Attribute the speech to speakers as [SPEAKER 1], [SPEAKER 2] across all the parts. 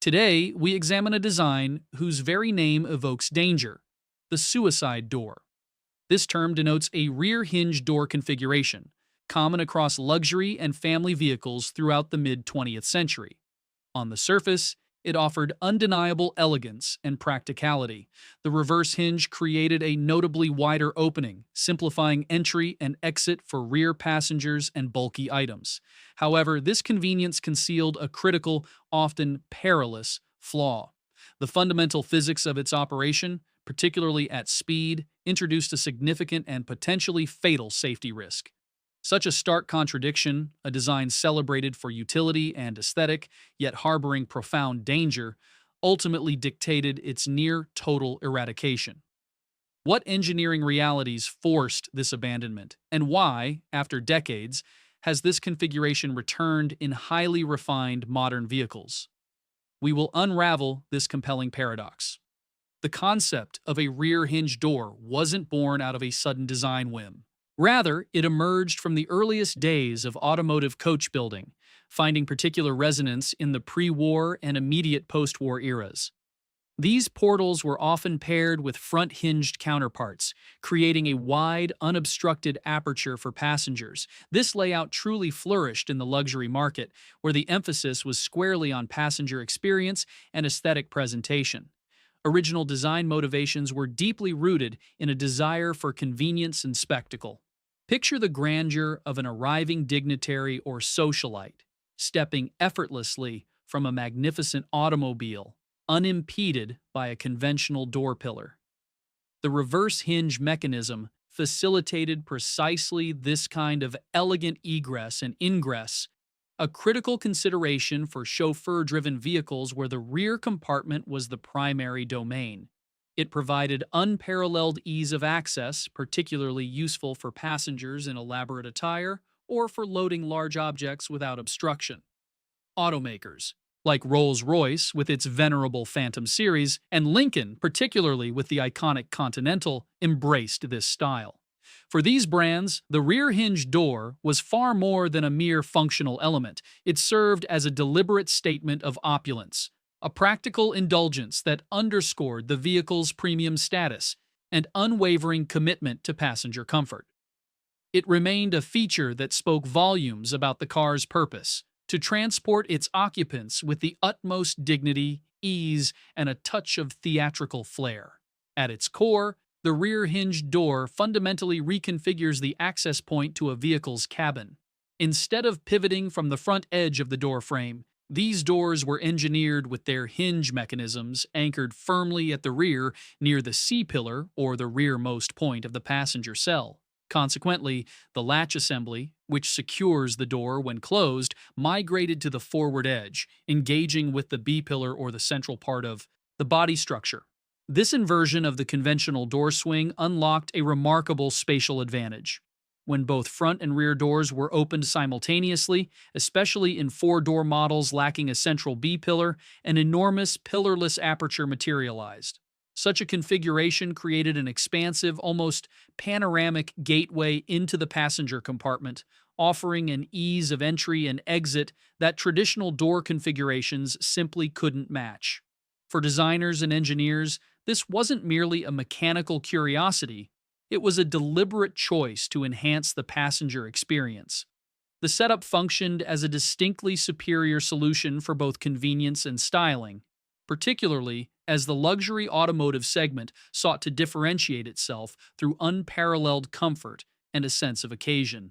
[SPEAKER 1] Today, we examine a design whose very name evokes danger: the suicide door. This term denotes a rear hinge door configuration, common across luxury and family vehicles throughout the mid 20th century. On the surface, it offered undeniable elegance and practicality. The reverse hinge created a notably wider opening, simplifying entry and exit for rear passengers and bulky items. However, this convenience concealed a critical, often perilous, flaw. The fundamental physics of its operation, particularly at speed, introduced a significant and potentially fatal safety risk. Such a stark contradiction, a design celebrated for utility and aesthetic, yet harboring profound danger, ultimately dictated its near total eradication. What engineering realities forced this abandonment, and why, after decades, has this configuration returned in highly refined modern vehicles? We will unravel this compelling paradox. The concept of a rear hinge door wasn't born out of a sudden design whim. Rather, it emerged from the earliest days of automotive coach building, finding particular resonance in the pre-war and immediate post-war eras. These portals were often paired with front-hinged counterparts, creating a wide, unobstructed aperture for passengers. This layout truly flourished in the luxury market, where the emphasis was squarely on passenger experience and aesthetic presentation. Original design motivations were deeply rooted in a desire for convenience and spectacle. Picture the grandeur of an arriving dignitary or socialite, stepping effortlessly from a magnificent automobile, unimpeded by a conventional door pillar. The reverse hinge mechanism facilitated precisely this kind of elegant egress and ingress, a critical consideration for chauffeur-driven vehicles where the rear compartment was the primary domain. It provided unparalleled ease of access, particularly useful for passengers in elaborate attire or for loading large objects without obstruction. Automakers, like Rolls-Royce with its venerable Phantom series, and Lincoln, particularly with the iconic Continental, embraced this style. For these brands, the rear hinge door was far more than a mere functional element. It served as a deliberate statement of opulence, a practical indulgence that underscored the vehicle's premium status and unwavering commitment to passenger comfort. It remained a feature that spoke volumes about the car's purpose: to transport its occupants with the utmost dignity, ease, and a touch of theatrical flair. At its core, the rear-hinged door fundamentally reconfigures the access point to a vehicle's cabin. Instead of pivoting from the front edge of the door frame, these doors were engineered with their hinge mechanisms anchored firmly at the rear near the C-pillar or the rearmost point of the passenger cell. Consequently, the latch assembly, which secures the door when closed, migrated to the forward edge, engaging with the B-pillar or the central part of the body structure. This inversion of the conventional door swing unlocked a remarkable spatial advantage. When both front and rear doors were opened simultaneously, especially in four-door models lacking a central B-pillar, an enormous pillarless aperture materialized. Such a configuration created an expansive, almost panoramic gateway into the passenger compartment, offering an ease of entry and exit that traditional door configurations simply couldn't match. For designers and engineers, this wasn't merely a mechanical curiosity. It was a deliberate choice to enhance the passenger experience. The setup functioned as a distinctly superior solution for both convenience and styling, particularly as the luxury automotive segment sought to differentiate itself through unparalleled comfort and a sense of occasion.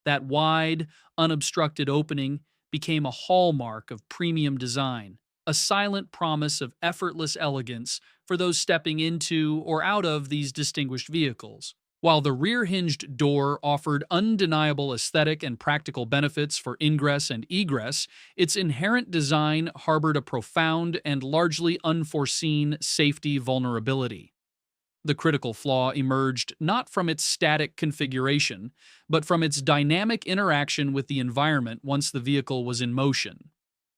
[SPEAKER 1] That wide, unobstructed opening became a hallmark of premium design, a silent promise of effortless elegance for those stepping into or out of these distinguished vehicles. While the rear-hinged door offered undeniable aesthetic and practical benefits for ingress and egress, its inherent design harbored a profound and largely unforeseen safety vulnerability. The critical flaw emerged not from its static configuration, but from its dynamic interaction with the environment once the vehicle was in motion.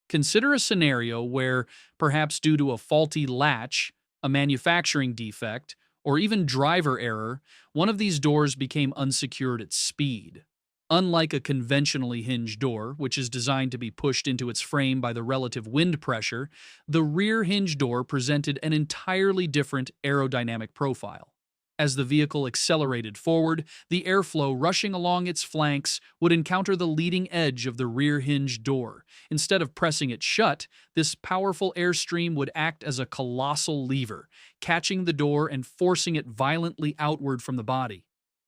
[SPEAKER 1] Consider a scenario where, perhaps due to a faulty latch, a manufacturing defect, or even driver error, one of these doors became unsecured at speed. Unlike a conventionally hinged door, which is designed to be pushed into its frame by the relative wind pressure, the rear hinge door presented an entirely different aerodynamic profile. As the vehicle accelerated forward, the airflow rushing along its flanks would encounter the leading edge of the rear hinge door. Instead of pressing it shut, this powerful airstream would act as a colossal lever, catching the door and forcing it violently outward from the body.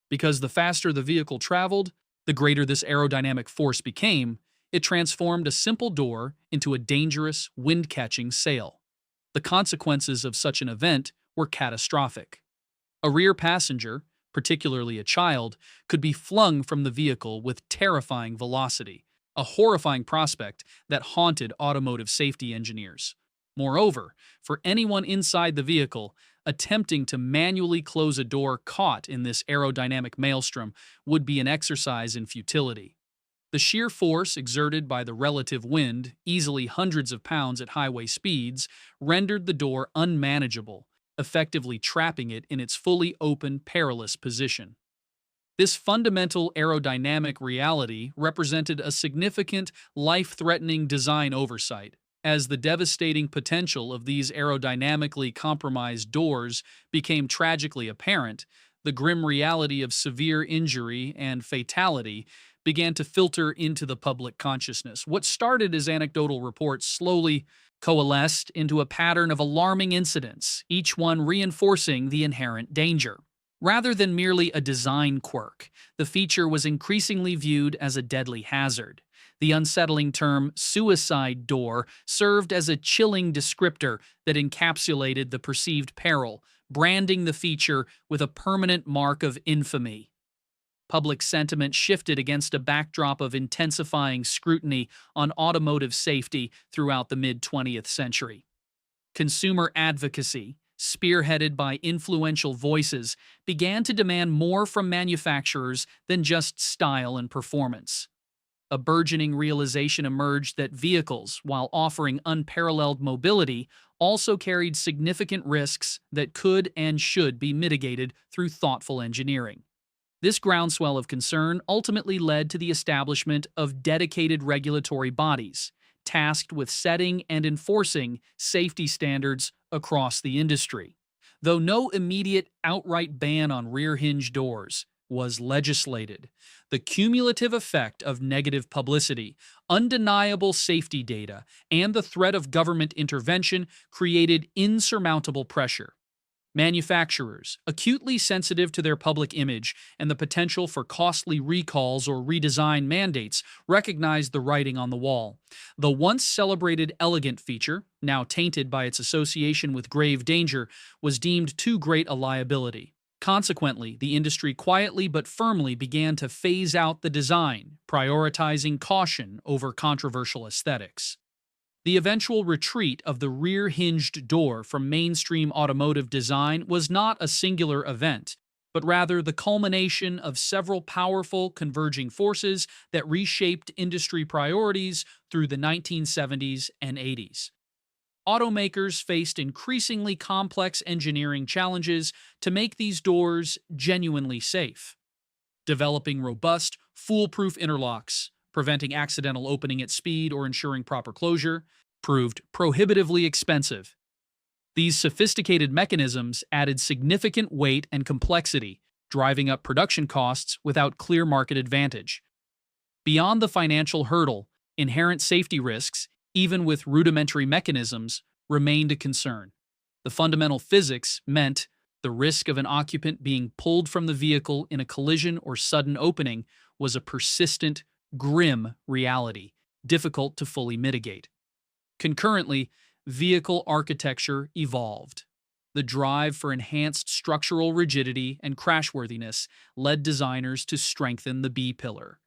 [SPEAKER 1] Because the faster the vehicle traveled, the greater this aerodynamic force became, it transformed a simple door into a dangerous, wind-catching sail. The consequences of such an event were catastrophic. A rear passenger, particularly a child, could be flung from the vehicle with terrifying velocity, a horrifying prospect that haunted automotive safety engineers. Moreover, for anyone inside the vehicle, attempting to manually close a door caught in this aerodynamic maelstrom would be an exercise in futility. The sheer force exerted by the relative wind, easily hundreds of pounds at highway speeds, rendered the door unmanageable, effectively trapping it in its fully open, perilous position. This fundamental aerodynamic reality represented a significant, life-threatening design oversight, as the devastating potential of these aerodynamically compromised doors became tragically apparent. The grim reality of severe injury and fatality began to filter into the public consciousness. What started as anecdotal reports slowly coalesced into a pattern of alarming incidents, each one reinforcing the inherent danger. Rather than merely a design quirk, the feature was increasingly viewed as a deadly hazard. The unsettling term suicide door served as a chilling descriptor that encapsulated the perceived peril, branding the feature with a permanent mark of infamy. Public sentiment shifted against a backdrop of intensifying scrutiny on automotive safety throughout the mid-20th century. Consumer advocacy, spearheaded by influential voices, began to demand more from manufacturers than just style and performance. A burgeoning realization emerged that vehicles, while offering unparalleled mobility, also carried significant risks that could and should be mitigated through thoughtful engineering. This groundswell of concern ultimately led to the establishment of dedicated regulatory bodies, tasked with setting and enforcing safety standards across the industry. Though no immediate outright ban on rear hinge doors was legislated, the cumulative effect of negative publicity, undeniable safety data, and the threat of government intervention created insurmountable pressure. Manufacturers, acutely sensitive to their public image and the potential for costly recalls or redesign mandates, recognized the writing on the wall. The once celebrated elegant feature, now tainted by its association with grave danger, was deemed too great a liability. Consequently, the industry quietly but firmly began to phase out the design, prioritizing caution over controversial aesthetics. The eventual retreat of the rear-hinged door from mainstream automotive design was not a singular event, but rather the culmination of several powerful converging forces that reshaped industry priorities through the 1970s and 80s. Automakers faced increasingly complex engineering challenges to make these doors genuinely safe. Developing robust, foolproof interlocks, preventing accidental opening at speed or ensuring proper closure, proved prohibitively expensive. These sophisticated mechanisms added significant weight and complexity, driving up production costs without clear market advantage. Beyond the financial hurdle, inherent safety risks, even with rudimentary mechanisms, remained a concern. The fundamental physics meant the risk of an occupant being pulled from the vehicle in a collision or sudden opening was a persistent, grim reality, difficult to fully mitigate. Concurrently, vehicle architecture evolved. The drive for enhanced structural rigidity and crashworthiness led designers to strengthen the B-pillar,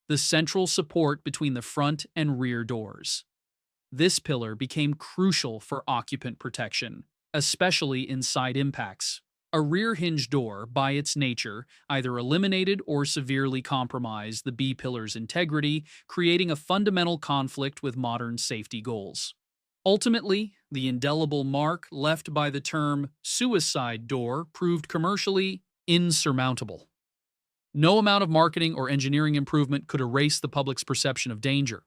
[SPEAKER 1] the central support between the front and rear doors. This pillar became crucial for occupant protection, especially in side impacts. A rear hinge door, by its nature, either eliminated or severely compromised the B-pillar's integrity, creating a fundamental conflict with modern safety goals. Ultimately, the indelible mark left by the term suicide door proved commercially insurmountable. No amount of marketing or engineering improvement could erase the public's perception of danger.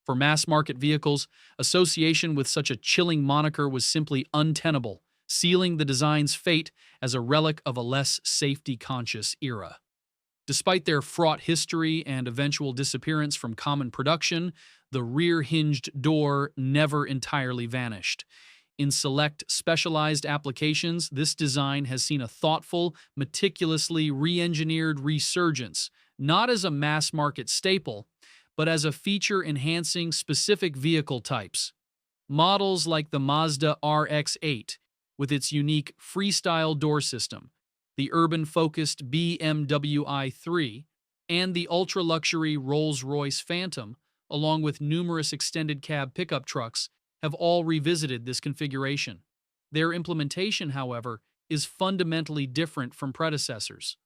[SPEAKER 1] For mass market vehicles, association with such a chilling moniker was simply untenable, sealing the design's fate as a relic of a less safety conscious era. Despite their fraught history and eventual disappearance from common production, the rear-hinged door never entirely vanished. In select specialized applications, this design has seen a thoughtful, meticulously re-engineered resurgence, not as a mass-market staple, but as a feature-enhancing specific vehicle types. Models like the Mazda RX-8, with its unique freestyle door system, the urban-focused BMW i3, and the ultra-luxury Rolls-Royce Phantom, along with numerous extended cab pickup trucks, have all revisited this configuration. Their implementation, however, is fundamentally different from predecessors.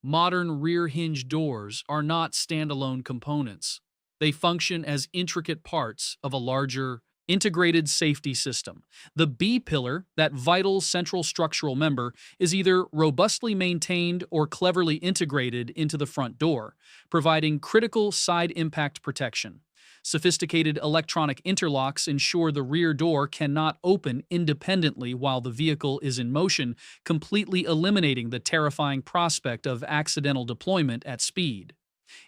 [SPEAKER 1] Modern rear-hinge doors are not standalone components. They function as intricate parts of a larger, integrated safety system. The B-pillar, that vital central structural member, is either robustly maintained or cleverly integrated into the front door, providing critical side impact protection. Sophisticated electronic interlocks ensure the rear door cannot open independently while the vehicle is in motion, completely eliminating the terrifying prospect of accidental deployment at speed.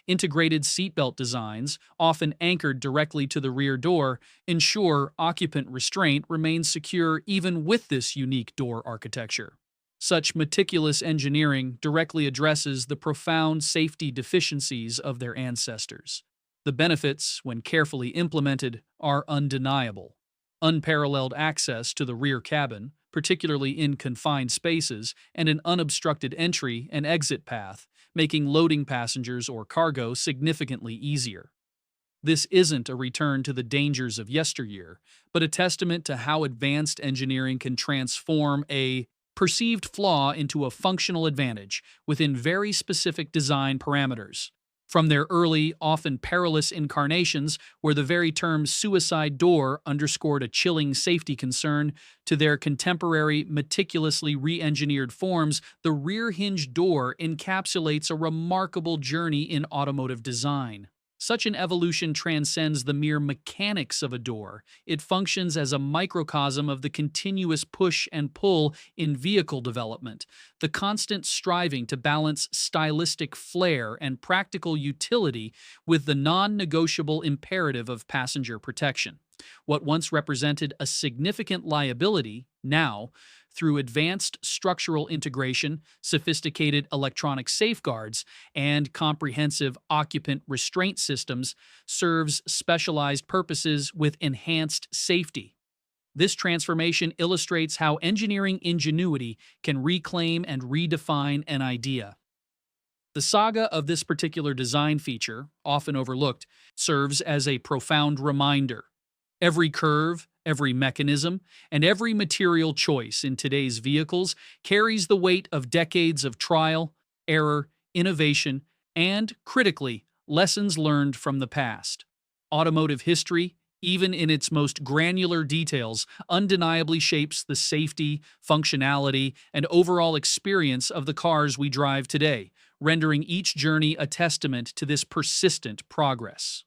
[SPEAKER 1] Integrated seatbelt designs, often anchored directly to the rear door, ensure occupant restraint remains secure even with this unique door architecture. Such meticulous engineering directly addresses the profound safety deficiencies of their ancestors. The benefits, when carefully implemented, are undeniable. Unparalleled access to the rear cabin, particularly in confined spaces, and an unobstructed entry and exit path, making loading passengers or cargo significantly easier. This isn't a return to the dangers of yesteryear, but a testament to how advanced engineering can transform a perceived flaw into a functional advantage within very specific design parameters. From their early, often perilous incarnations, where the very term suicide door underscored a chilling safety concern, to their contemporary, meticulously re-engineered forms, the rear-hinge door encapsulates a remarkable journey in automotive design. Such an evolution transcends the mere mechanics of a door. It functions as a microcosm of the continuous push and pull in vehicle development, the constant striving to balance stylistic flair and practical utility with the non-negotiable imperative of passenger protection. What once represented a significant liability, now, through advanced structural integration, sophisticated electronic safeguards, and comprehensive occupant restraint systems, serves specialized purposes with enhanced safety. This transformation illustrates how engineering ingenuity can reclaim and redefine an idea. The saga of this particular design feature, often overlooked, serves as a profound reminder. Every curve, every mechanism, and every material choice in today's vehicles carries the weight of decades of trial, error, innovation, and, critically, lessons learned from the past. Automotive history, even in its most granular details, undeniably shapes the safety, functionality, and overall experience of the cars we drive today, rendering each journey a testament to this persistent progress.